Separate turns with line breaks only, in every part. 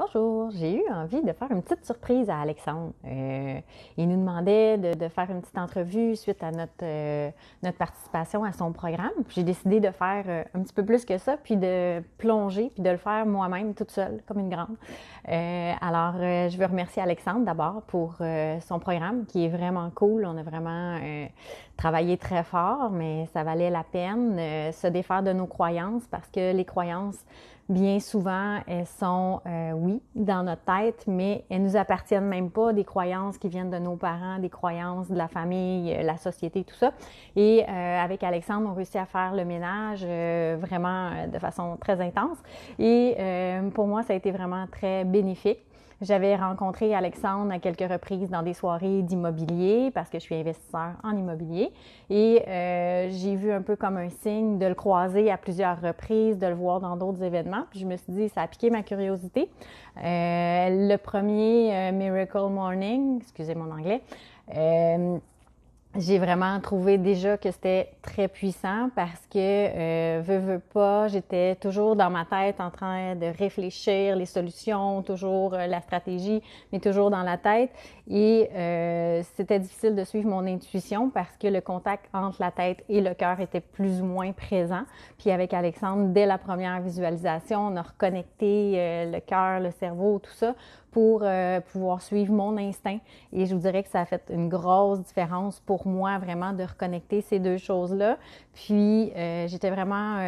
Bonjour, j'ai eu envie de faire une petite surprise à Alexandre. Il nous demandait de faire une petite entrevue suite à notre participation à son programme. J'ai décidé de faire un petit peu plus que ça, puis de plonger, puis de le faire moi-même toute seule, comme une grande. Je veux remercier Alexandre d'abord pour son programme qui est vraiment cool. On a vraiment travaillé très fort, mais ça valait la peine se défaire de nos croyances parce que les croyances, bien souvent, elles sont, oui, dans notre tête, mais elles nous appartiennent même pas, des croyances qui viennent de nos parents, des croyances de la famille, la société, tout ça. Et avec Alexandre, on réussit à faire le ménage vraiment de façon très intense. Et pour moi, ça a été vraiment très bénéfique. J'avais rencontré Alexandre à quelques reprises dans des soirées d'immobilier parce que je suis investisseur en immobilier et j'ai vu un peu comme un signe de le croiser à plusieurs reprises, de le voir dans d'autres événements. Puis je me suis dit, ça a piqué ma curiosité. Le premier Miracle Morning, excusez mon anglais, j'ai vraiment trouvé déjà que c'était très puissant parce que, veux pas, j'étais toujours dans ma tête en train de réfléchir les solutions, toujours la stratégie, mais toujours dans la tête. Et c'était difficile de suivre mon intuition parce que le contact entre la tête et le cœur était plus ou moins présent. Puis avec Alexandre, dès la première visualisation, on a reconnecté le cœur, le cerveau, tout ça pour pouvoir suivre mon instinct. Et je vous dirais que ça a fait une grosse différence pour moi, vraiment, de reconnecter ces deux choses-là. Puis, j'étais vraiment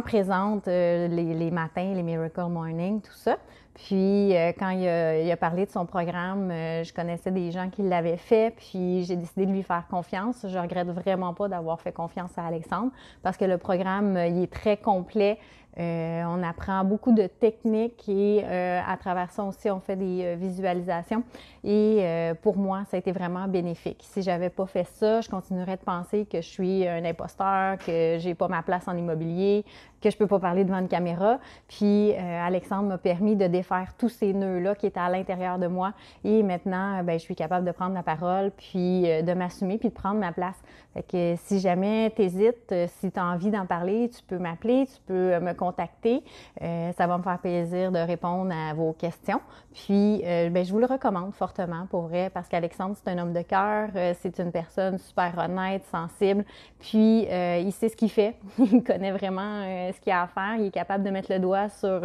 présente les matins, les Miracle Morning, tout ça. Puis, quand il a parlé de son programme, je connaissais des gens qui l'avaient fait, puis j'ai décidé de lui faire confiance. Je regrette vraiment pas d'avoir fait confiance à Alexandre parce que le programme, il est très complet. On apprend beaucoup de techniques et à travers ça aussi, on fait des visualisations. Et pour moi, ça a été vraiment bénéfique. Si j'avais pas fait ça, je continuerais de penser que je suis un imposteur, que j'ai pas ma place en immobilier, que je peux pas parler devant une caméra. Puis Alexandre m'a permis de défaire tous ces nœuds-là qui étaient à l'intérieur de moi. Et maintenant, je suis capable de prendre la parole, puis de m'assumer, puis de prendre ma place. Fait que si jamais tu hésites, si tu as envie d'en parler, tu peux m'appeler, tu peux me contacter. Ça va me faire plaisir de répondre à vos questions. Puis, je vous le recommande fortement, pour vrai, parce qu'Alexandre, c'est un homme de cœur, c'est une personne super honnête, sensible, puis il sait ce qu'il fait. Il connaît vraiment ce qu'il a à faire. Il est capable de mettre le doigt sur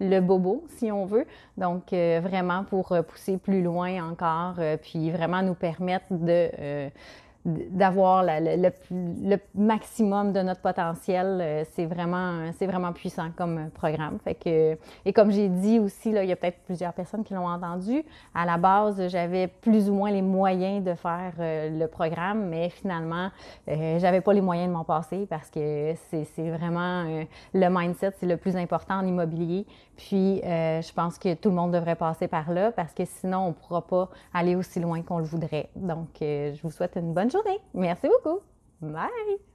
le bobo, si on veut. Donc, vraiment pour pousser plus loin encore, puis vraiment nous permettre d'avoir le maximum de notre potentiel. C'est vraiment puissant comme programme. Fait que, et comme j'ai dit aussi, là, il y a peut-être plusieurs personnes qui l'ont entendu, à la base, j'avais plus ou moins les moyens de faire le programme, mais finalement, j'avais pas les moyens de m'en passer parce que c'est vraiment le mindset, c'est le plus important en immobilier. Puis, je pense que tout le monde devrait passer par là parce que sinon, on ne pourra pas aller aussi loin qu'on le voudrait. Donc, je vous souhaite une bonne journée. Merci beaucoup. Bye!